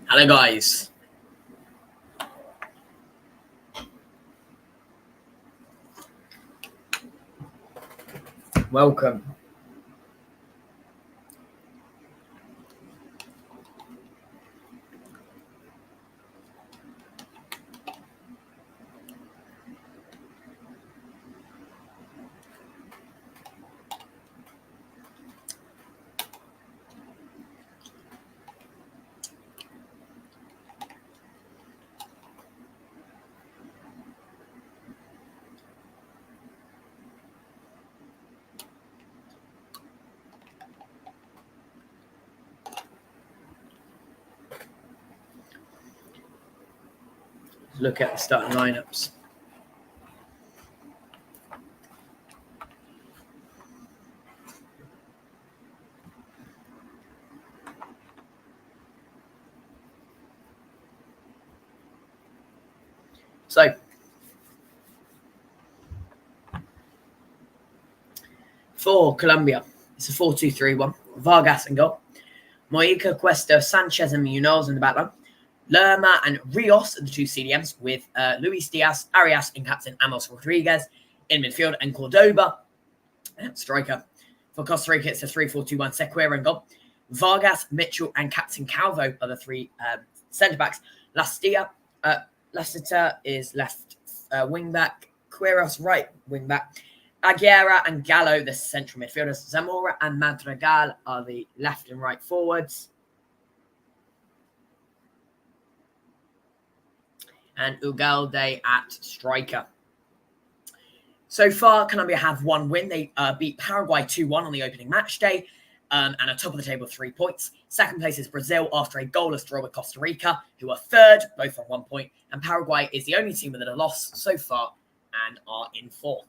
Hello guys. Welcome. Look at the starting lineups. So, for Colombia, it's a 4-2-3-1. Vargas and goal. Mojica, Cuesta, Sanchez and Munoz in the backline. Lerma and Rios are the two CDMs with Luis Diaz, Arias and captain Amos Rodriguez in midfield and Cordoba, striker. For Costa Rica, it's a 3-4-2-1. Sequeira and goal. Vargas, Mitchell and captain Calvo are the three centre-backs. Lastia is left wing-back. Quiros, right wing-back. Aguilera and Gallo, the central midfielders. Zamora and Madrigal are the left and right forwards. And Ugalde at striker. So far, Colombia have one win. They beat Paraguay 2-1 on the opening match day and are top of the table 3 points. Second place is Brazil after a goalless draw with Costa Rica, who are third, both on 1 point. And Paraguay is the only team with a loss so far and are in fourth.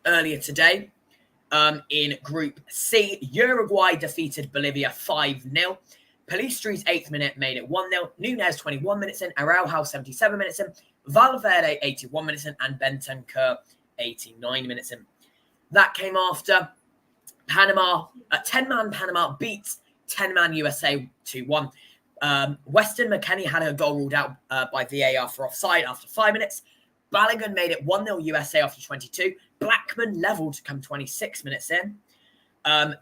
Earlier today, in Group C, Uruguay defeated Bolivia 5-0. Pellistri's 8th minute made it 1-0. Nunez 21 minutes in, Araujo 77 minutes in, Valverde 81 minutes in, and Bentancur 89 minutes in. That came after Panama, 10-man Panama beats 10-man USA 2-1. Weston McKennie had her goal ruled out by VAR for offside after 5 minutes. Balogun made it 1-0 USA after 22. Blackman levelled to come 26 minutes in.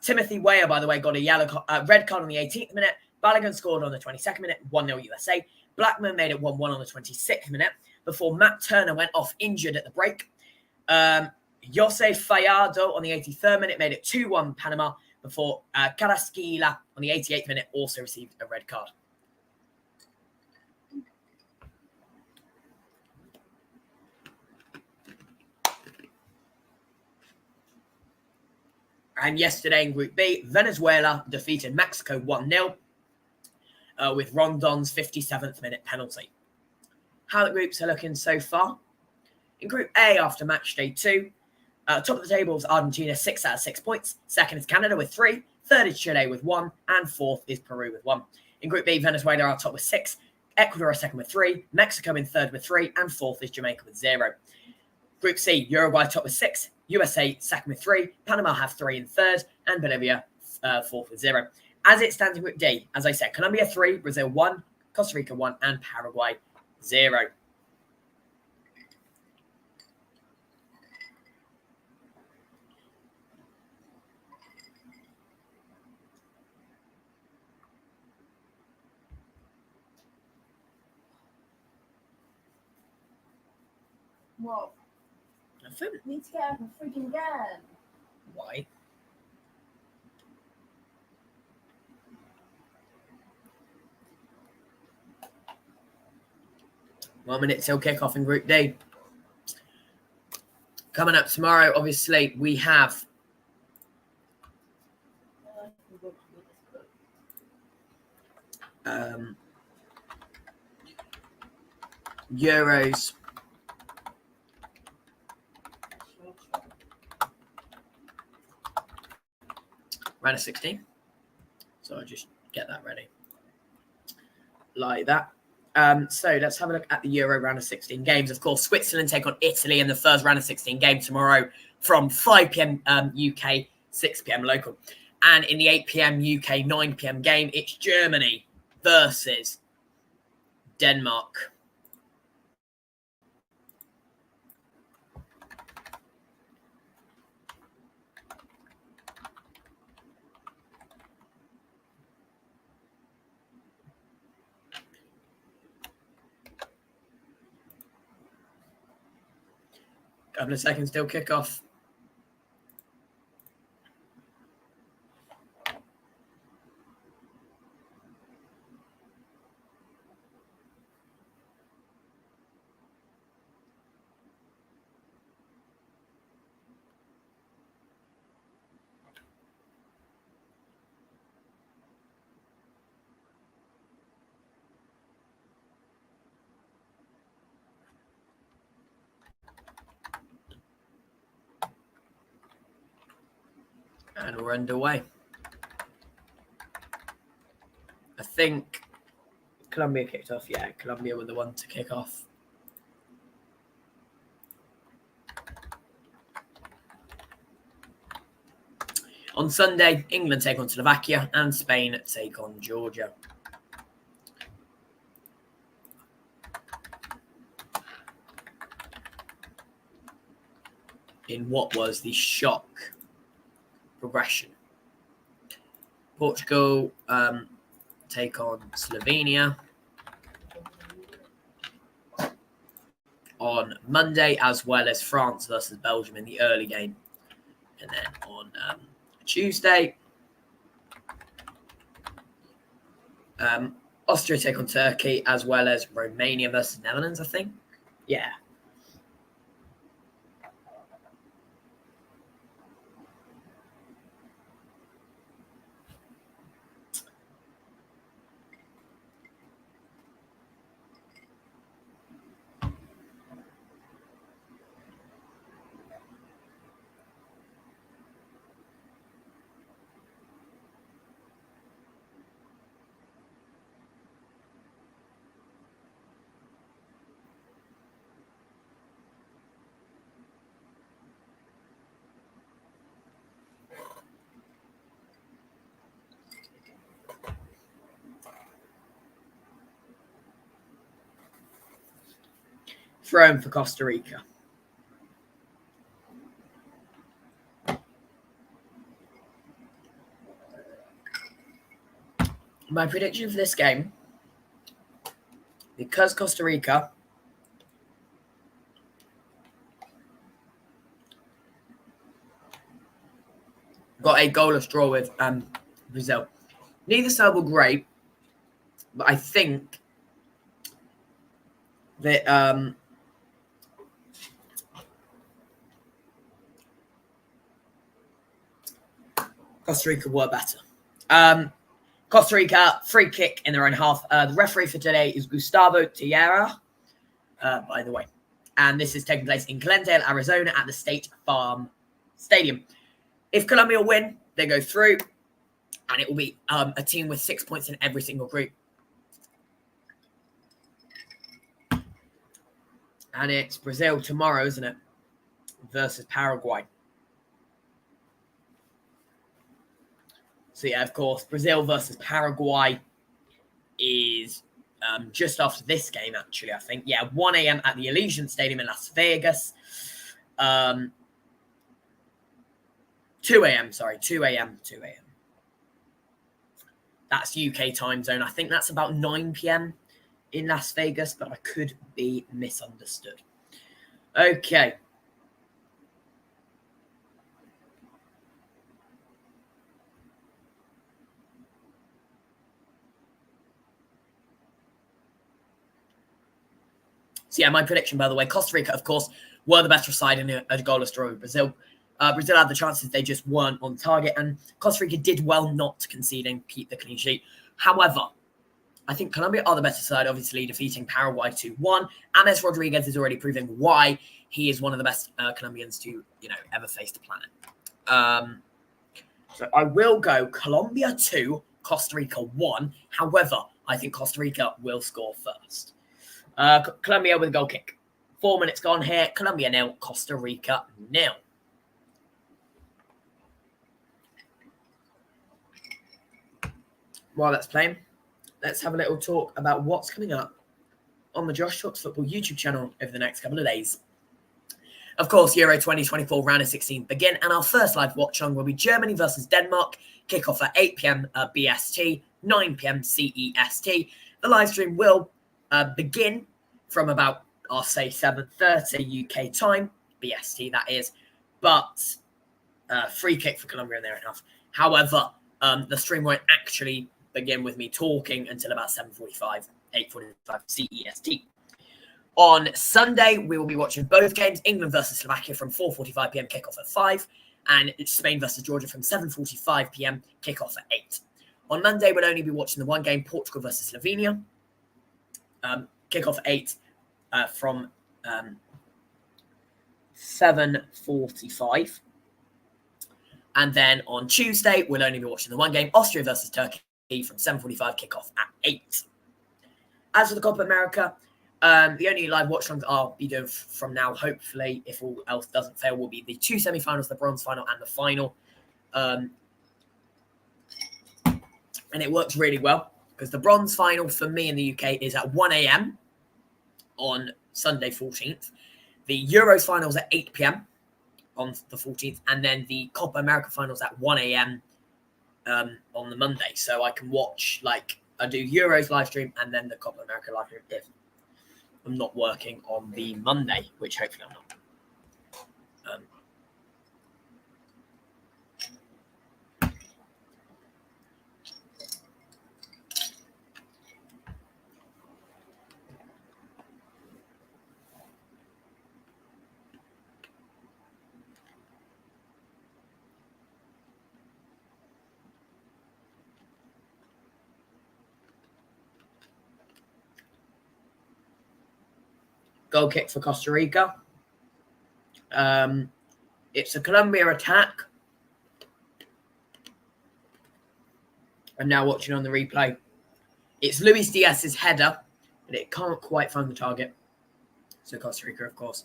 Timothy Weah, by the way, got a red card on the 18th minute. Balogun scored on the 22nd minute, 1-0 USA. Blackman made it 1-1 on the 26th minute before Matt Turner went off injured at the break. Jose Fallardo on the 83rd minute made it 2-1 Panama before Carrasquilla on the 88th minute also received a red card. And yesterday in Group B, Venezuela defeated Mexico 1-0 with Rondon's 57th minute penalty. How the groups are looking so far. In Group A, after match day 2, top of the table is Argentina, 6 out of 6 points. Second is Canada with 3. Third is Chile with 1. And fourth is Peru with 1. In Group B, Venezuela are top with 6. Ecuador are second with 3. Mexico in third with 3. And fourth is Jamaica with 0. Group C, Uruguay top with 6. USA second with 3, Panama have 3 in third, and Bolivia fourth with 0. As it stands in Group D, as I said, Colombia 3, Brazil 1, Costa Rica 1, and Paraguay 0. What? Nothing. Need to get up a freaking game. Why? One minute till kickoff in Group D. Coming up tomorrow, obviously, we have Euros. Round of 16. So I'll just get that ready. Like that. So let's have a look at the Euro round of 16 games. Of course, Switzerland take on Italy in the first round of 16 game tomorrow from 5 p.m. UK 6 p.m. local. And in the 8 p.m. UK 9 p.m. game, it's Germany versus Denmark. Couple of seconds till kickoff. And we're underway. I think Colombia kicked off. Yeah, Colombia were the one to kick off. On Sunday, England take on Slovakia and Spain take on Georgia. In what was the shock progression. Portugal take on Slovenia on Monday, as well as France versus Belgium in the early game. And then on Tuesday, Austria take on Turkey, as well as Romania versus Netherlands, I think. Yeah. Thrown for Costa Rica. My prediction for this game, because Costa Rica got a goalless draw with Brazil. Neither side were great, but I think that Costa Rica were better. Costa Rica, free kick in their own half. The referee for today is Gustavo Tierra, by the way. And this is taking place in Glendale, Arizona at the State Farm Stadium. If Colombia win, they go through, and it will be a team with 6 points in every single group. And it's Brazil tomorrow, isn't it? Versus Paraguay. So, yeah, of course, Brazil versus Paraguay is just after this game, actually, I think. Yeah, 1 a.m. at the Allegiant Stadium in Las Vegas. 2 a.m., sorry, 2 a.m., 2 a.m. That's UK time zone. I think that's about 9 p.m. in Las Vegas, but I could be misunderstood. Okay. So, yeah, my prediction, by the way, Costa Rica, of course, were the better side in a goalless draw with Brazil. Brazil had the chances, they just weren't on target, and Costa Rica did well not to concede and keep the clean sheet. However, I think Colombia are the better side, obviously defeating Paraguay 2-1. James Rodriguez is already proving why he is one of the best Colombians to, ever face the planet. So I will go Colombia 2, Costa Rica 1. However, I think Costa Rica will score first. Colombia with a goal kick. 4 minutes gone here. Colombia 0, Costa Rica 0. while that's playing, let's have a little talk about what's coming up on the Josh Talks Football YouTube channel over the next couple of days. Of course, Euro 2024 round of 16 begin, and our first live watch-along will be Germany versus Denmark. Kick-off at 8 p.m. BST, 9 p.m. CEST. The live stream will begin from about, I'll say, 7:30 UK time, BST that is, but free kick for Colombia and they're enough. However, the stream won't actually begin with me talking until about 7:45, 8:45 CEST. On Sunday, we will be watching both games, England versus Slovakia from 4:45 p.m. kickoff at 5, and Spain versus Georgia from 7:45 p.m. kickoff at 8. On Monday, we'll only be watching the one game, Portugal versus Slovenia, kickoff at 8 from 7:45. And then on Tuesday, we'll only be watching the one game, Austria versus Turkey, from 7:45 kickoff at 8. As for the Copa America, the only live watch-alongs I'll be doing from now, hopefully, if all else doesn't fail, will be the two semi-finals, the bronze final and the final. And it works really well because the bronze final for me in the UK is at 1 a.m. on Sunday 14th. The Euros finals at 8 p.m. on the 14th, and then the Copa America finals at 1 a.m. On the Monday. So I can watch, like, I do Euros live stream and then the Copa America live stream if I'm not working on the Monday, which hopefully I'm not. Goal kick for Costa Rica. It's a Colombia attack. I'm now watching on the replay. It's Luis Diaz's header, but it can't quite find the target. So Costa Rica, of course,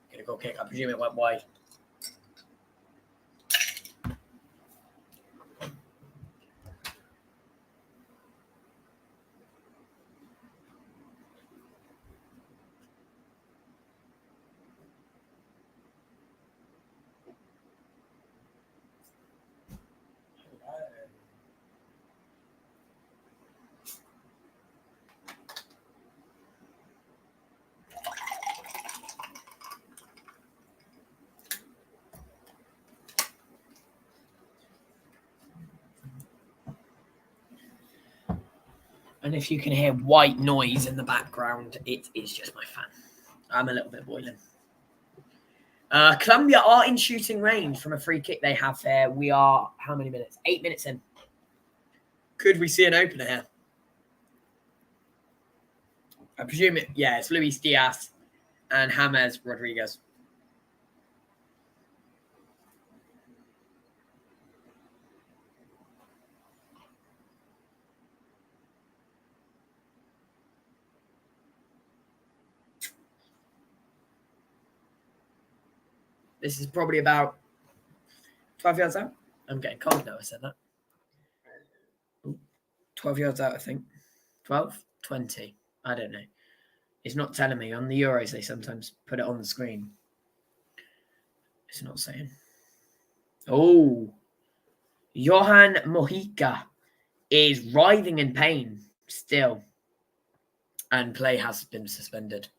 get a goal kick. I presume it went wide. And if you can hear white noise in the background, it is just my fan. I'm a little bit boiling. Colombia are in shooting range from a free kick they have there. We are, how many minutes? 8 minutes in. Could we see an opener here? I presume it, yeah, it's Luis Diaz and James Rodriguez. This is probably about 12 yards out. I'm getting cold now I said that. 12 yards out, I think. 12? 20. I don't know. It's not telling me. On the Euros, they sometimes put it on the screen. It's not saying. Oh. Johan Mojica is writhing in pain still. And play has been suspended.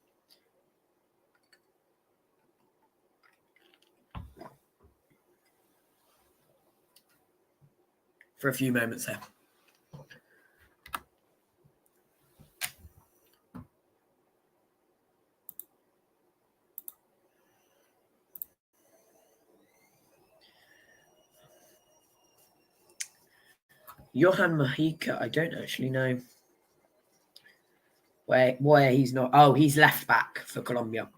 For a few moments there. Johan Mojica, I don't actually know where he's not. Oh, he's left back for Colombia.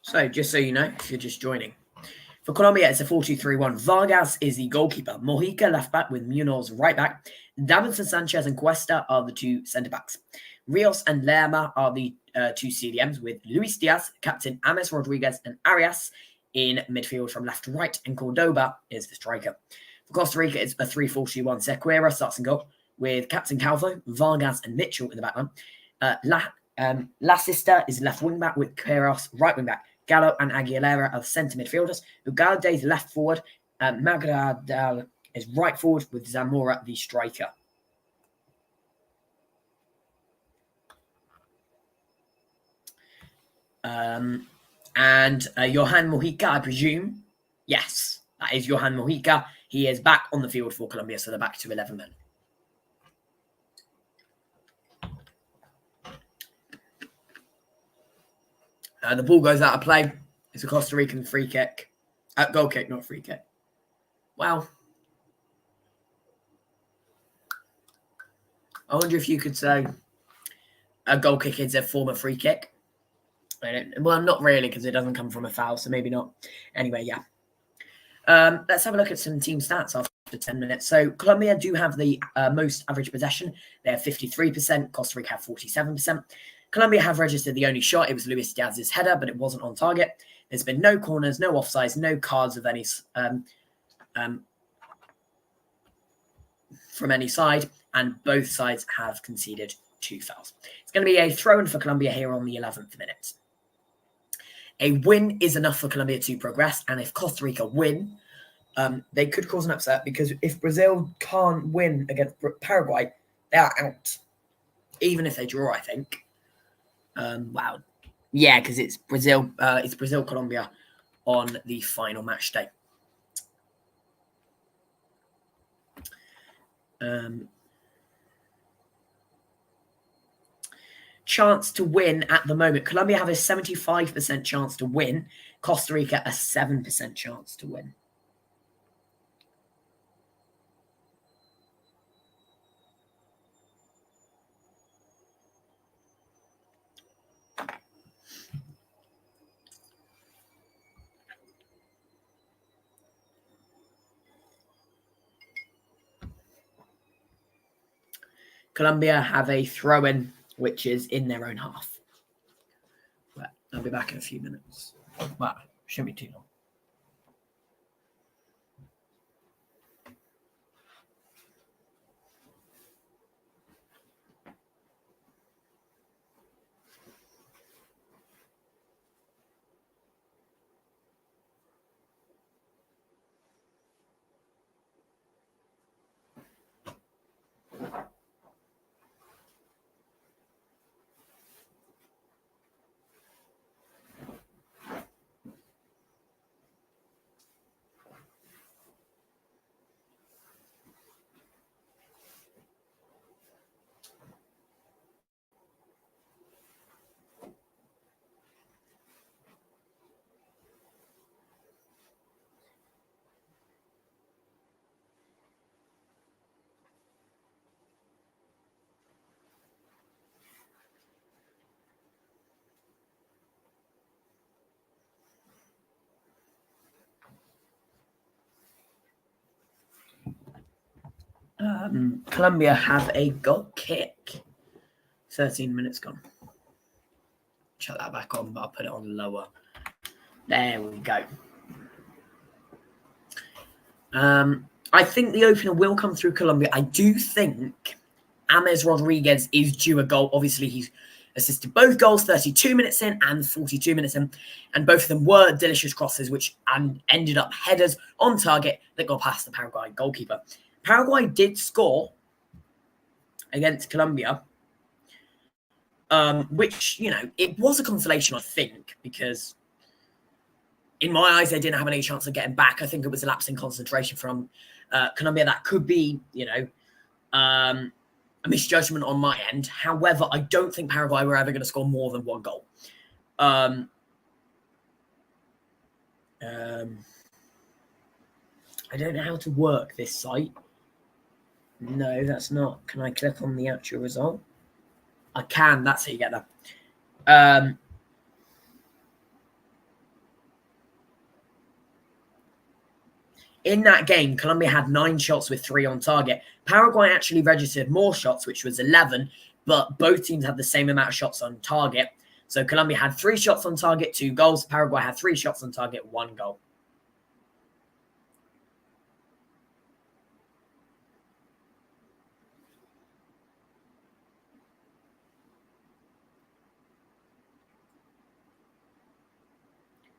So, just so you know, if you're just joining. For Colombia, it's a 4-2-3-1. Vargas is the goalkeeper. Mojica left back with Munoz right back. Davinson Sanchez and Costa are the two centre backs. Rios and Lerma are the two CDMs with Luis Diaz, captain James Rodriguez and Arias in midfield from left to right, and Cordoba is the striker. For Costa Rica, it's a 3-4-2-1. Sequeira starts in goal with Captain Calvo, Vargas, and Mitchell in the backline. La Sister is left wing back with Queiroz right wing back. Gallo and Aguilera are centre midfielders. Ugalde is left forward. Magradal is right forward with Zamora the striker. And Johan Mojica, I presume. Yes, that is Johan Mojica. He is back on the field for Colombia, so they're back to 11 men. The ball goes out of play. It's a Costa Rican free kick. Goal kick, not free kick. Well, I wonder if you could say a goal kick is a form of free kick. Well, not really, because it doesn't come from a foul, so maybe not. Anyway, yeah. Let's have a look at some team stats after 10 minutes. So Colombia do have the most average possession. They have 53%. Costa Rica have 47%. Colombia have registered the only shot. It was Luis Diaz's header, but it wasn't on target. There's been no corners, no offsides, no cards of any from any side, and both sides have conceded 2 fouls. It's going to be a throw-in for Colombia here on the 11th minute. A win is enough for Colombia to progress, and if Costa Rica win, they could cause an upset, because if Brazil can't win against Paraguay, they are out. Even if they draw, I think. Wow. Yeah, because it's Brazil-Colombia on the final match day. Chance to win at the moment. Colombia have a 75% chance to win. Costa Rica a 7% chance to win. Colombia have a throw-in, which is in their own half. But I'll be back in a few minutes. Well, shouldn't be too long. Colombia have a goal kick. 13 minutes gone. Shut that back on, but I'll put it on lower. There we go. I think the opener will come through Colombia. I do think James Rodriguez is due a goal. Obviously, he's assisted both goals 32 minutes in and 42 minutes in. And both of them were delicious crosses, which ended up headers on target that got past the Paraguay goalkeeper. Paraguay did score against Colombia, which, you know, it was a consolation, I think, because in my eyes, they didn't have any chance of getting back. I think it was a lapse in concentration from Colombia. That could be, you know, a misjudgment on my end. However, I don't think Paraguay were ever going to score more than 1 goal. I don't know how to work this site. No, that's not. Can I click on the actual result? I can. That's how you get that. In that game, Colombia had 9 shots with 3 on target. Paraguay actually registered more shots, which was 11, but both teams had the same amount of shots on target. So Colombia had 3 shots on target, 2 goals. Paraguay had 3 shots on target, 1 goal.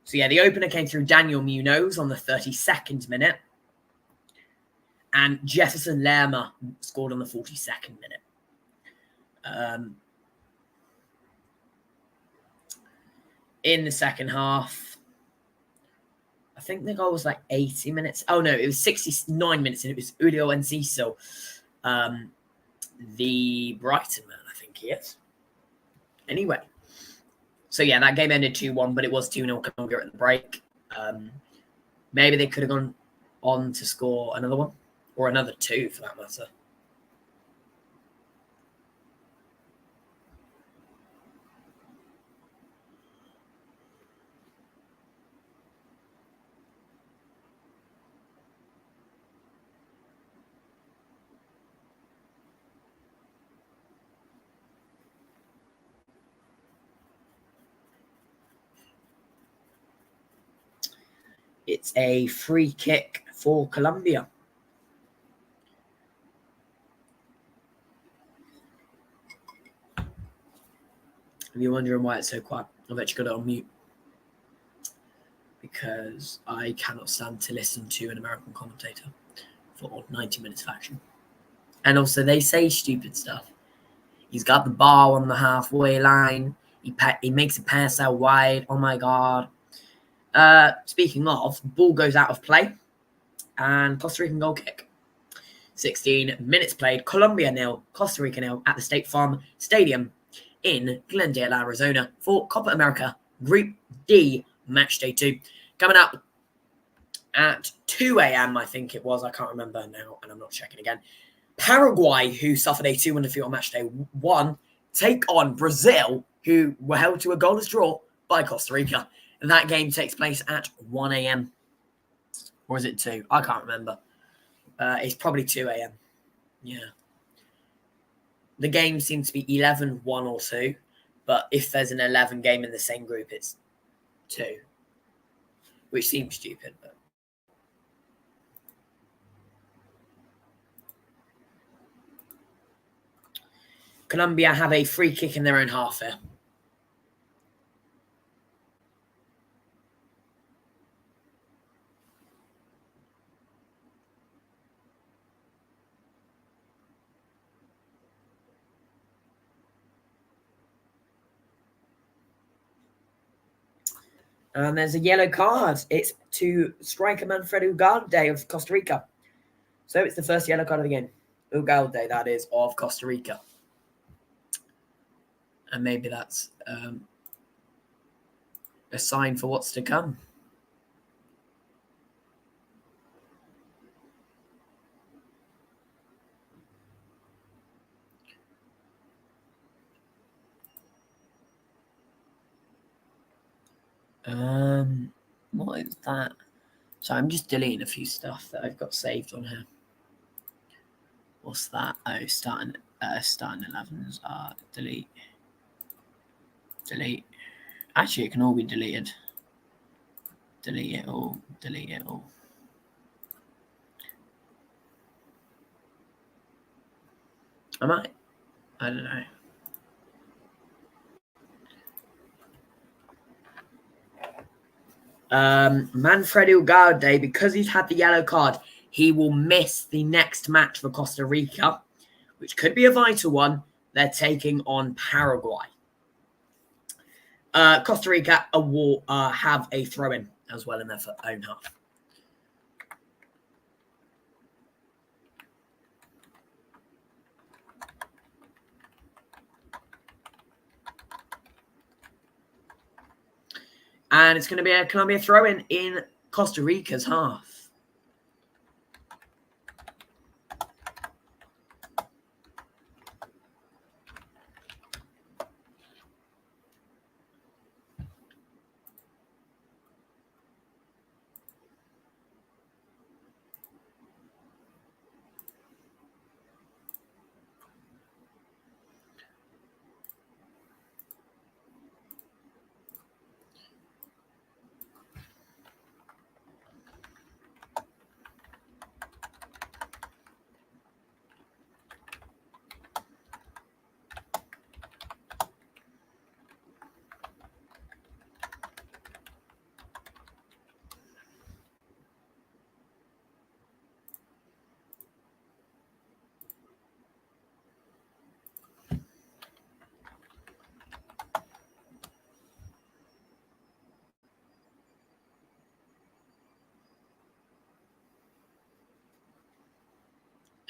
So yeah, the opener came through Daniel Munoz on the 32nd minute. And Jefferson Lerma scored on the 42nd minute. In the second half, I think the goal was like 80 minutes. Oh, no, it was 69 minutes, and it was Julio Enciso, the Brighton man, I think he is. Anyway. So, yeah, that game ended 2-1, but it was 2-0 Colombia at the break. Maybe they could have gone on to score another one, or another 2 for that matter. It's a free kick for Colombia. If you're wondering why it's so quiet, I've actually got it on mute. Because I cannot stand to listen to an American commentator for 90 minutes of action. And also, they say stupid stuff. He's got the ball on the halfway line. He makes a pass out wide. Oh, my God. Speaking of, the ball goes out of play. And Costa Rican goal kick. 16 minutes played. Colombia 0, Costa Rica 0 at the State Farm Stadium in Glendale, Arizona for Copa America Group D Match Day 2. Coming up at 2 a.m., I think it was. I can't remember now, and I'm not checking again. Paraguay, who suffered a 2-1 defeat on Match Day 1, take on Brazil, who were held to a goalless draw by Costa Rica. And that game takes place at 1 a.m. Or is it 2? I can't remember. It's probably 2 a.m. Yeah. The game seems to be 11, 1 or 2. But if there's an 11 game in the same group, it's 2. Which seems stupid, but... Colombia have a free kick in their own half here. And there's a yellow card. It's to striker Manfredo Ugalde of Costa Rica. So it's the first yellow card of the game. Ugalde, that is, of Costa Rica. And maybe that's a sign for what's to come. What is that? So I'm just deleting a few stuff that I've got saved on here. What's that? Oh, starting 11s. Delete. Actually, it can all be deleted. Delete it all. I might. I don't know. Manfredo Ugalde, because he's had the yellow card, he will miss the next match for Costa Rica, which could be a vital one. They're taking on Paraguay. Costa Rica have a throw-in as well in their own half. And it's going to be a Colombia throw-in in Costa Rica's half.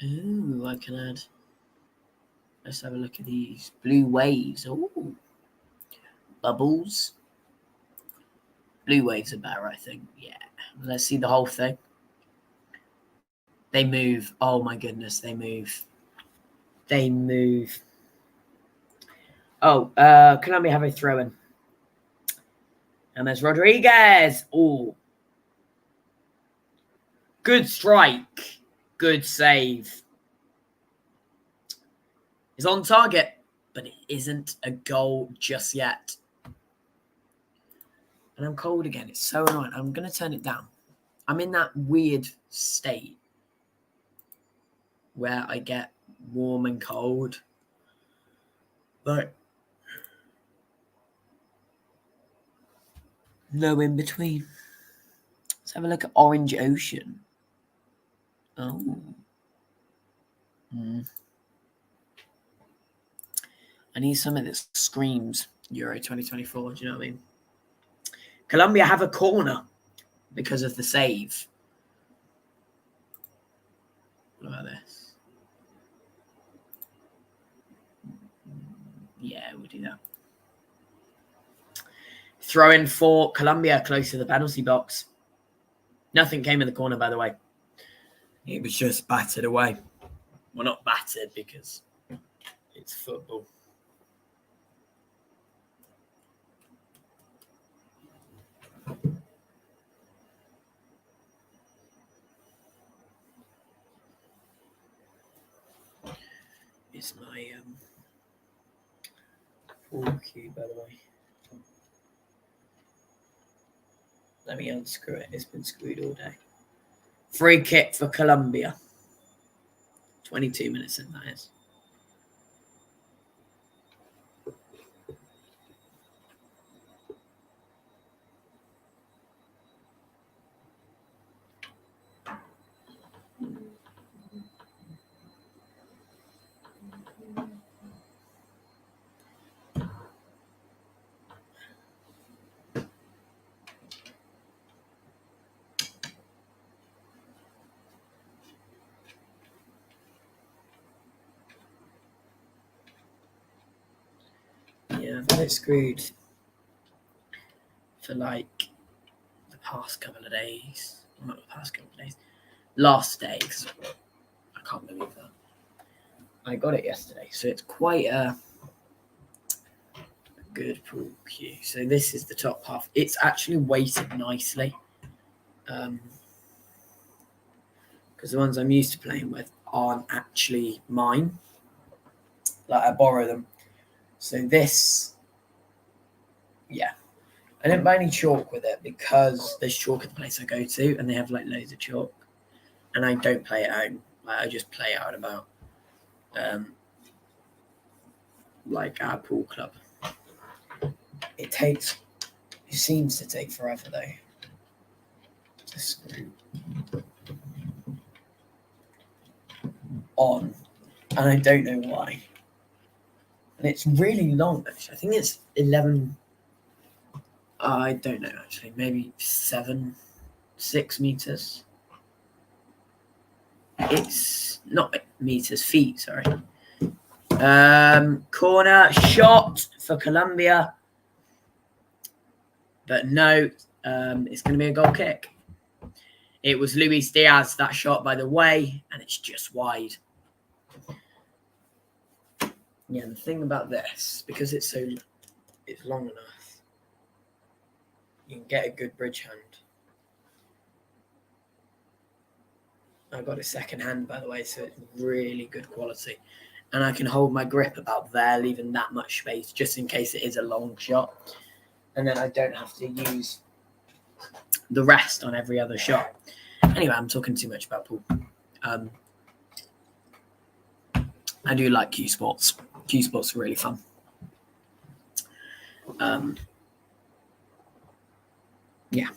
Ooh, I can add. Let's have a look at these. Blue waves. Ooh. Bubbles. Blue waves are better, I think. Yeah. Let's see the whole thing. They move. Oh my goodness, they move. They move. Oh, Colombia have a throw in. And there's Rodriguez. Oh. Good strike. Good save. It's on target, but it isn't a goal just yet. And I'm cold again. It's so annoying. I'm going to turn it down. I'm in that weird state where I get warm and cold. Like, no in between. Let's have a look at Orange Ocean. Oh. I need something that screams Euro 2024. Do you know what I mean? Colombia have a corner because of the save. What about this? Yeah, we'll do that. Throw in for Colombia close to the penalty box. Nothing came in the corner, by the way. It was just battered away. Well, not battered because it's football. It's my pool cue, by the way. Let me unscrew it. It's been screwed all day. Free kick for Colombia. 22 minutes in, that is. Yeah, I've had it screwed for like the past couple of days. Not the past couple of days. Last day, because I can't believe that. I got it yesterday, so it's quite a good pool cue. So this is the top half. It's actually weighted nicely. Because the ones I'm used to playing with aren't actually mine. Like, I borrow them. So this, yeah. I didn't buy any chalk with it because there's chalk at the place I go to and they have like loads of chalk. And I don't play at home. Like, I just play out and about. Like our pool club. It seems to take forever though. To screw on. And I don't know why. And it's really long actually. I think it's 11. I don't know actually. Maybe 6 meters. It's not meters, feet, sorry. Corner shot for Colombia. But no, it's going to be a goal kick. It was Luis Diaz, that shot, by the way, and it's just wide. Yeah, the thing about this, because it's long enough, you can get a good bridge hand. I got it second hand, by the way, so it's really good quality. And I can hold my grip about there, leaving that much space, just in case it is a long shot. And then I don't have to use the rest on every other shot. Anyway, I'm talking too much about pool. I do like Q Sports. Q Sports are really fun. Yeah.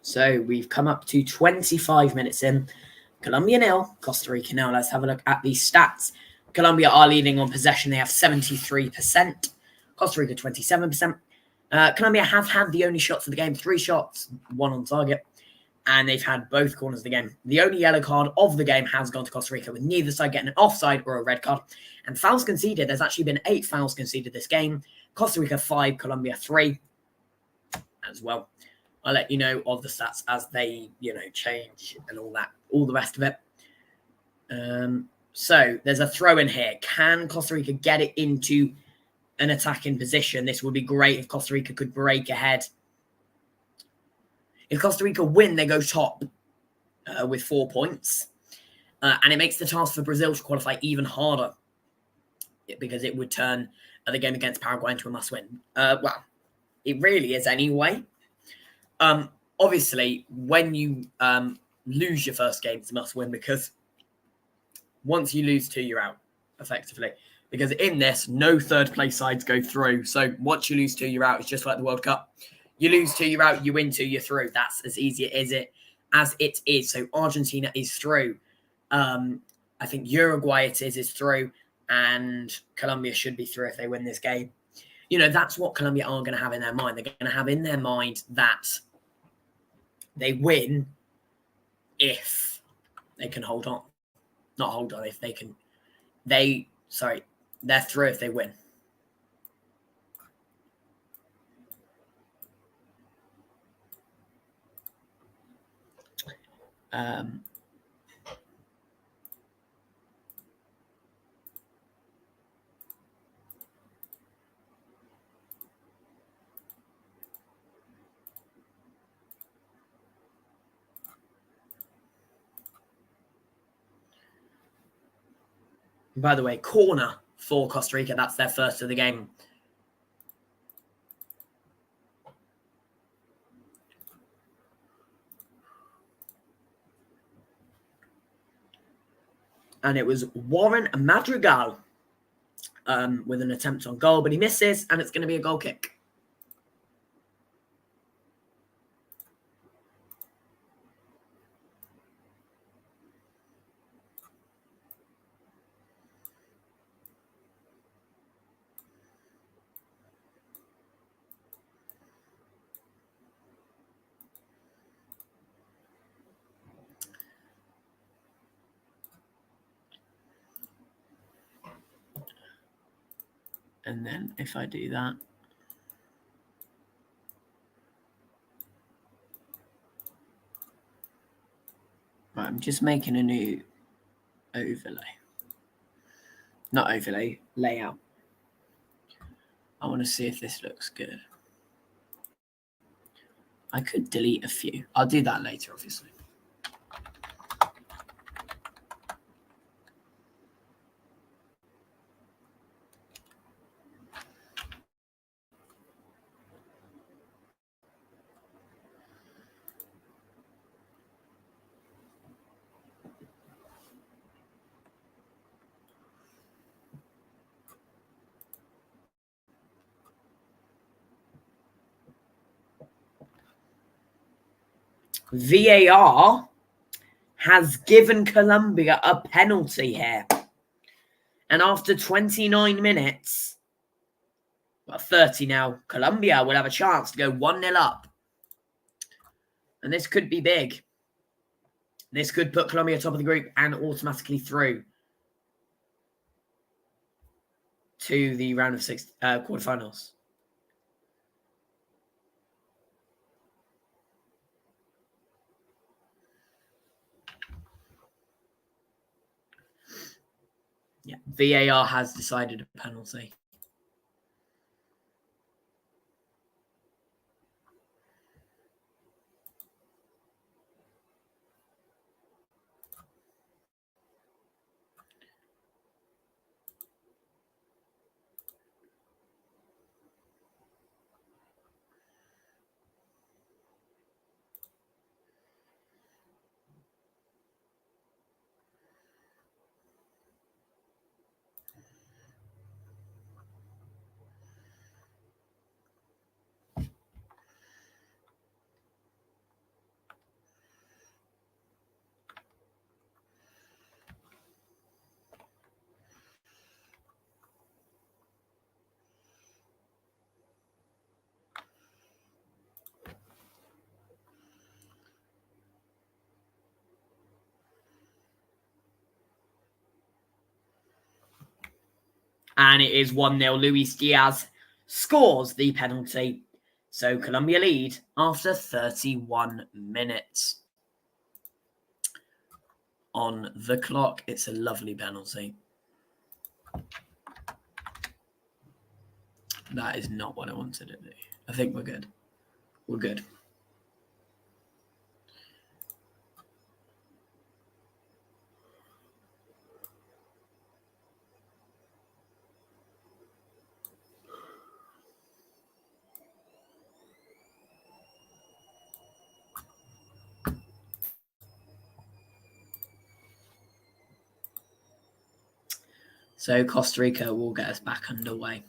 So we've come up to 25 minutes in. Colombia 0, Costa Rica 0. Let's have a look at these stats. Colombia are leading on possession. They have 73%. Costa Rica 27%. Colombia have had the only shots of the game, 3 shots, 1 on target. And they've had both corners of the game. The only yellow card of the game has gone to Costa Rica, with neither side getting an offside or a red card. And fouls conceded, there's actually been 8 fouls conceded this game. Costa Rica 5, Colombia 3 as well. I'll let you know of the stats as they, change and all that, all the rest of it. So there's a throw in here. Can Costa Rica get it into an attacking position? This would be great if Costa Rica could break ahead. If Costa Rica win, they go top with 4 points. And it makes the task for Brazil to qualify even harder, because it would turn the game against Paraguay into a must-win. Well, it really is anyway. Obviously, when you lose your first game, it's a must-win, because once you lose 2, you're out, effectively. Because in this, no third-place sides go through. So once you lose 2, you're out. It's just like the World Cup. You lose 2, you're out. You win 2, you're through. That's as easy as it is. So Argentina is through. I think Uruguay is through. And Colombia should be through if they win this game. That's what Colombia are going to have in their mind. They're going to have in their mind that they win if they can hold on. Not hold on, if they can. They're through if they win. By the way, corner for Costa Rica. That's their first of the game. And it was Warren Madrigal with an attempt on goal, but he misses, and it's going to be a goal kick. And then if I do that, right, I'm just making a new overlay. Not overlay, layout. I want to see if this looks good. I could delete a few. I'll do that later, obviously. VAR has given Colombia a penalty here. And after 29 minutes, well, 30 now, Colombia will have a chance to go 1-0 up. And this could be big. This could put Colombia top of the group and automatically through to the round of 6 quarterfinals. Yeah, VAR has decided a penalty. And it is 1-0. Luis Diaz scores the penalty. So Colombia lead after 31 minutes. On the clock, it's a lovely penalty. That is not what I wanted to do. I think we're good. We're good. So Costa Rica will get us back underway.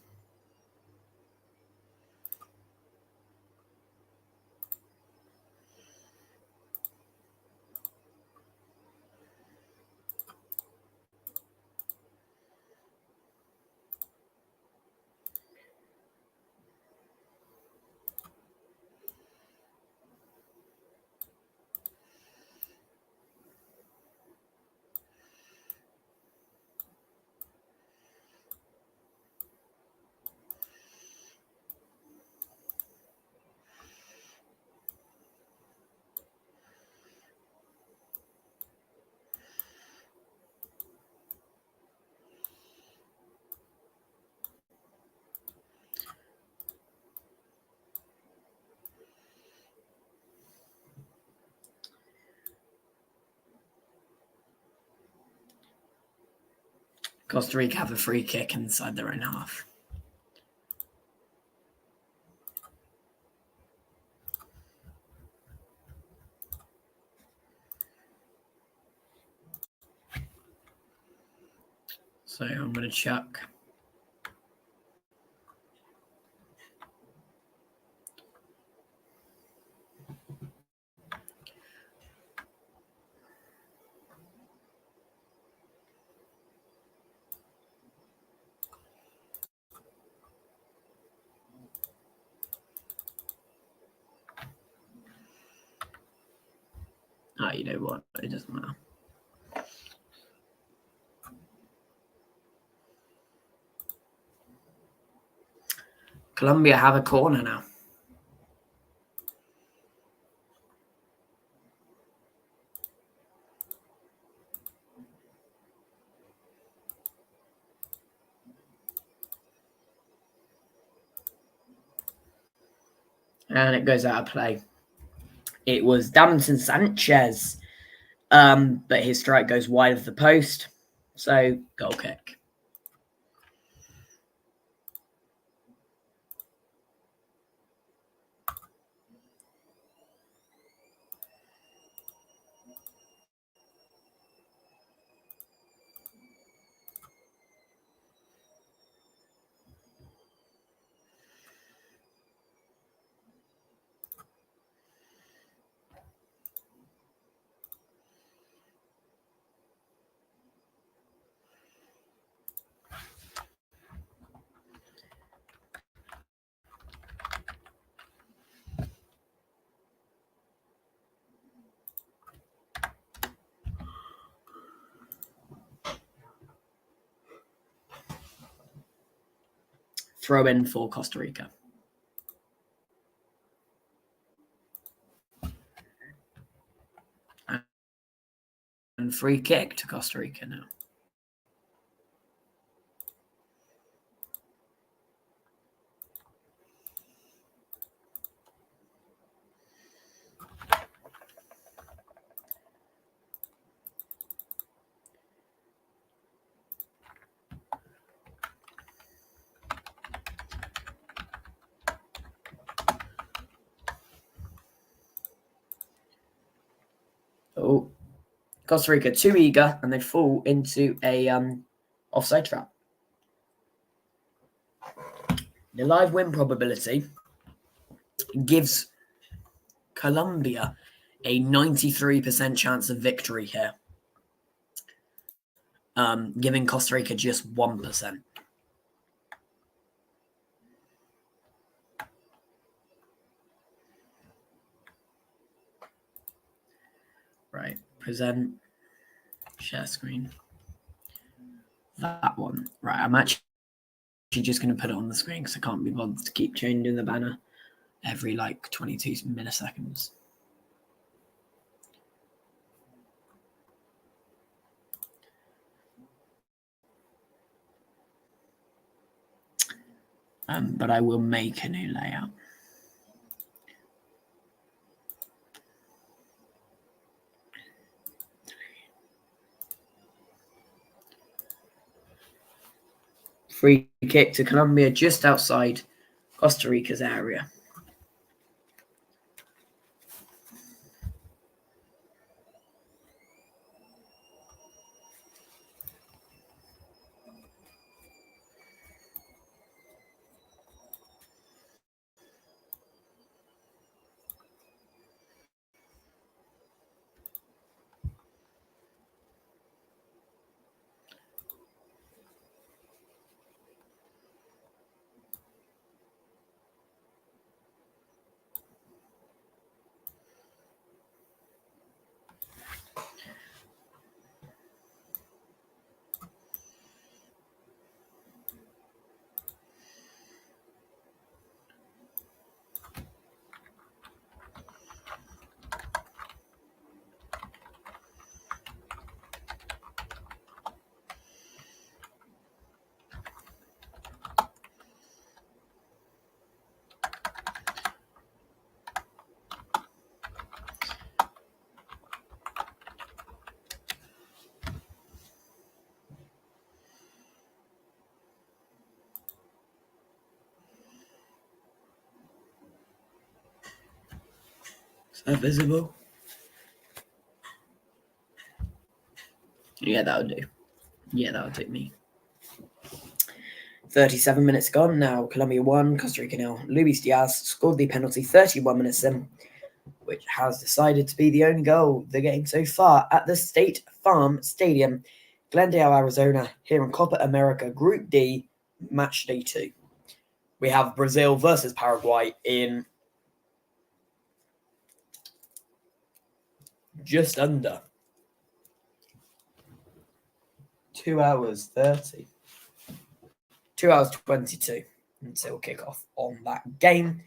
Costa Rica have a free kick inside their own half. So I'm going to chuck. You know what? It doesn't matter. Colombia have a corner now. And it goes out of play. It was Davinson Sanchez, but his strike goes wide of the post. So, goal kick. Throw in for Costa Rica. And free kick to Costa Rica now. Oh, Costa Rica too eager, and they fall into a offside trap. The live win probability gives Colombia a 93% chance of victory here, giving Costa Rica just 1%. Right, present, share screen. That one. Right, I'm actually just going to put it on the screen because I can't be bothered to keep changing the banner every like 22 milliseconds. But I will make a new layout. Free kick to Colombia just outside Costa Rica's area. Is that visible? Yeah, that'll do. Yeah, that'll take me. 37 minutes gone now. Colombia 1, Costa Rica 0. Luis Diaz scored the penalty 31 minutes in, which has decided to be the only goal of the game so far at the State Farm Stadium, Glendale, Arizona, here in Copa America Group D, Match Day 2. We have Brazil versus Paraguay in just under 2 hours 30. 2 hours 22 until kickoff on that game.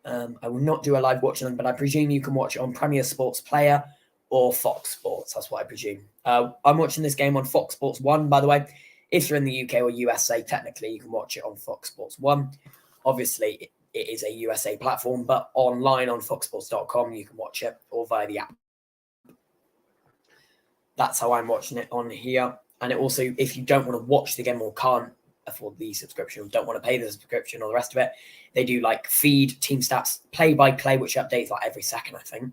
I will not do a live watching, but I presume you can watch it on Premier Sports Player or Fox Sports. That's what I presume. I'm watching this game on Fox Sports 1, by the way. If you're in the UK or USA, technically you can watch it on Fox Sports 1. Obviously, it is a USA platform, but online on foxsports.com, you can watch it or via the app. That's how I'm watching it on here. And it also, if you don't want to watch the game or can't afford the subscription or don't want to pay the subscription or the rest of it, they do like feed, team stats, play-by-play, which updates like every second, I think.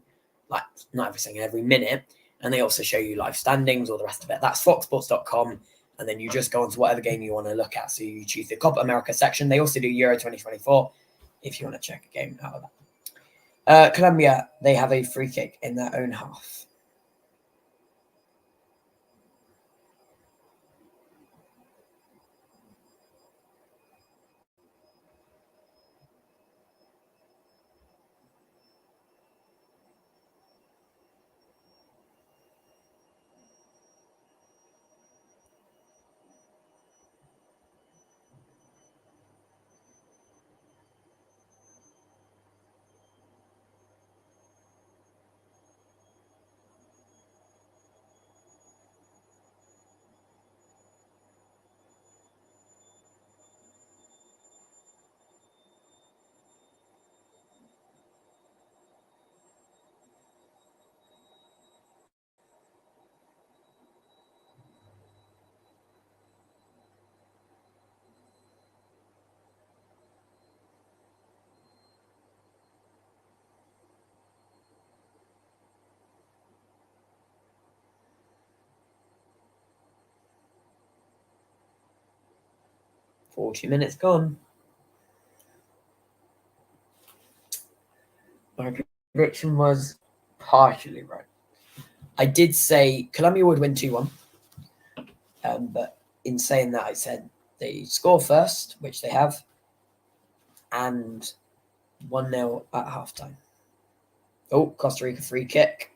Like, not every second, every minute. And they also show you live standings or the rest of it. That's foxsports.com. And then you just go onto whatever game you want to look at. So you choose the Copa America section. They also do Euro 2024 if you want to check a game out of that. Colombia, they have a free kick in their own half. $40 minutes gone. My prediction was partially right. I did say Colombia would win 2-1. But in saying that, I said they score first, which they have, and 1-0 at halftime. Oh, Costa Rica free kick.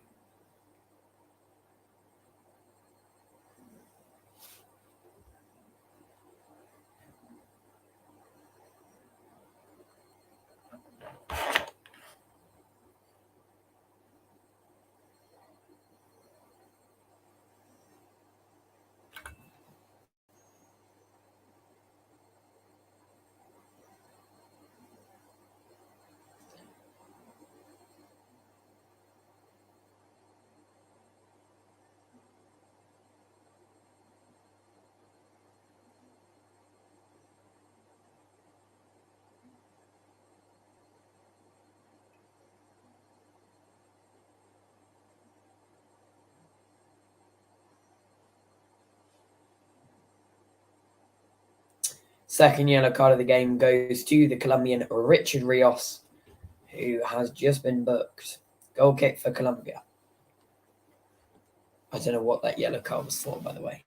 Second yellow card of the game goes to the Colombian Richard Rios, who has just been booked. Goal kick for Colombia. I don't know what that yellow card was for, by the way.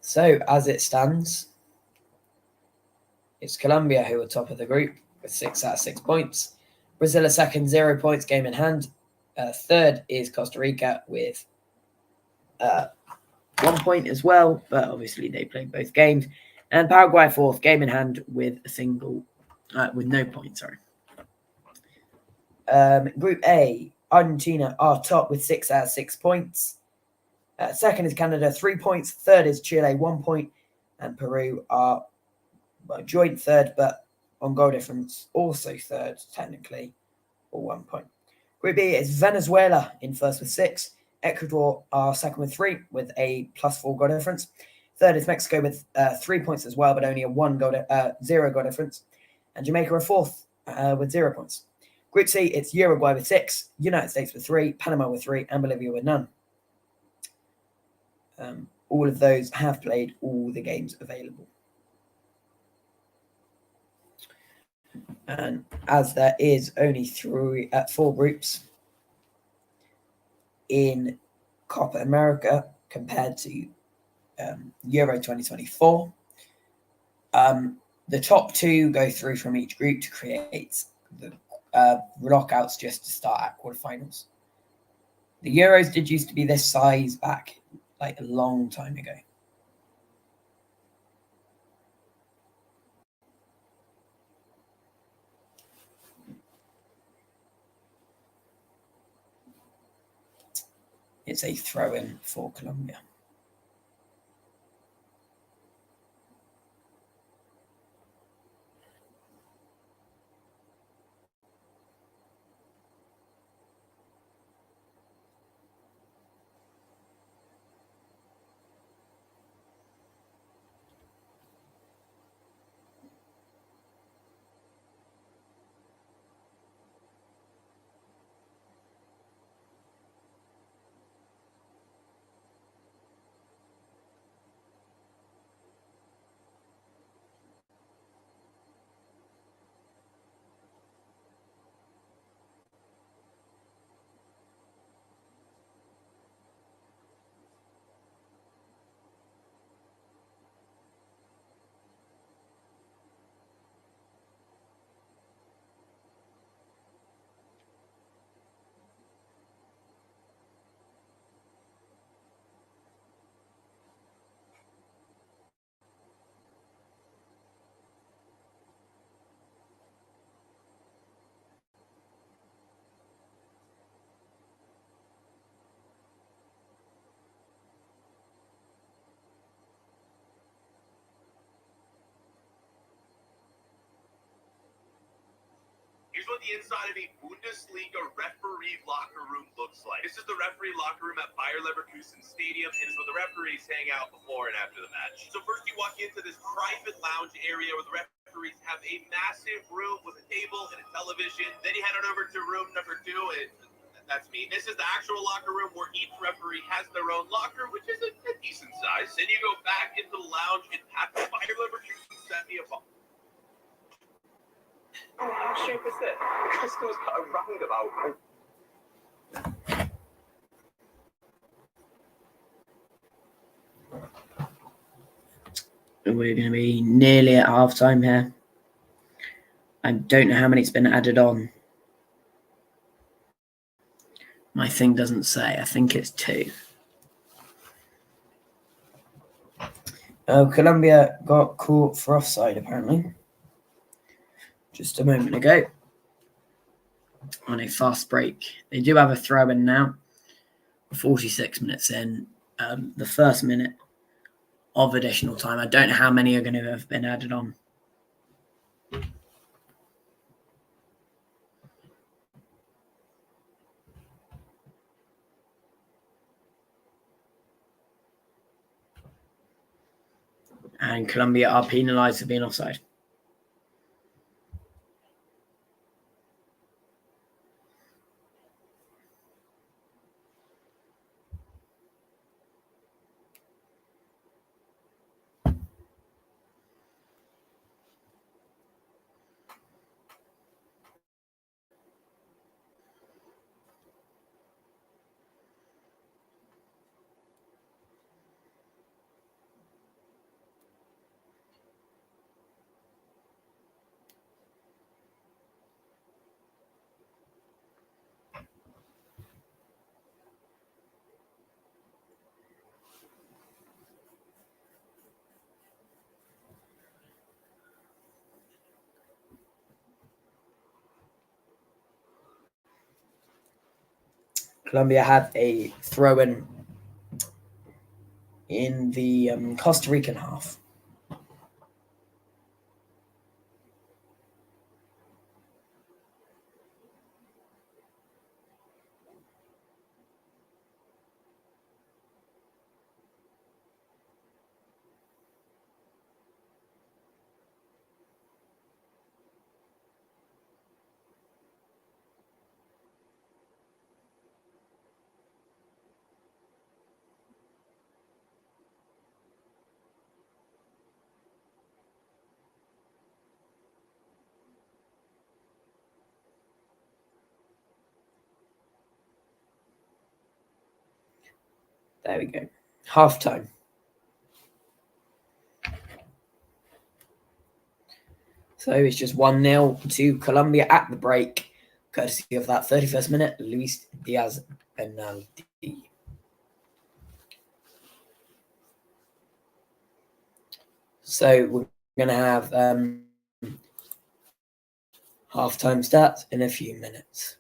So, as it stands, it's Colombia who are top of the group with 6 out of 6 points. Brazil are second, 0 points, game in hand. Third is Costa Rica with 1 point as well, but obviously they played both games. And Paraguay fourth, game in hand with with no points. Sorry. Group A, Argentina are top with 6 out of 6 points. Second is Canada, 3 points. Third is Chile, 1 point. And Peru are joint third, but on goal difference, also third, technically, or 1 point. Group B is Venezuela in first with 6. Ecuador are second with 3, with a +4 goal difference. Third is Mexico with 3 points as well, but only a 0 goal difference. And Jamaica are fourth with 0 points. Group C, it's Uruguay with 6, United States with 3, Panama with 3, and Bolivia with none. All of those have played all the games available. And as there is only 4 groups in Copa America compared to Euro 2024, the top 2 go through from each group to create the knockouts just to start at quarterfinals. The Euros did used to be this size back like a long time ago. It's a throw-in for Colombia. Here's what the inside of a Bundesliga referee locker room looks like. This is the referee locker room at Bayer Leverkusen Stadium. It is where the referees hang out before and after the match. So first you walk into this private lounge area where the referees have a massive room with a table and a television. Then you head on over to room number 2. That's me. This is the actual locker room where each referee has their own locker, which is a decent size. Then you go back into the lounge and have the Bayer Leverkusen set me above. Oh, how cheap is it? The customer's got a roundabout. We're going to be nearly at half-time here. I don't know how many's been added on. My thing doesn't say. I think it's 2. Colombia got caught for offside, apparently. Just a moment ago. On a fast break. They do have a throw-in now. 46 minutes in. The first minute of additional time. I don't know how many are going to have been added on. And Colombia are penalised for being offside. Colombia had a throw-in in the Costa Rican half. There we go. Half time. So it's just 1-0 to Colombia at the break, courtesy of that 31st minute, Luis Diaz penalty. So we're going to have half-time stats in a few minutes.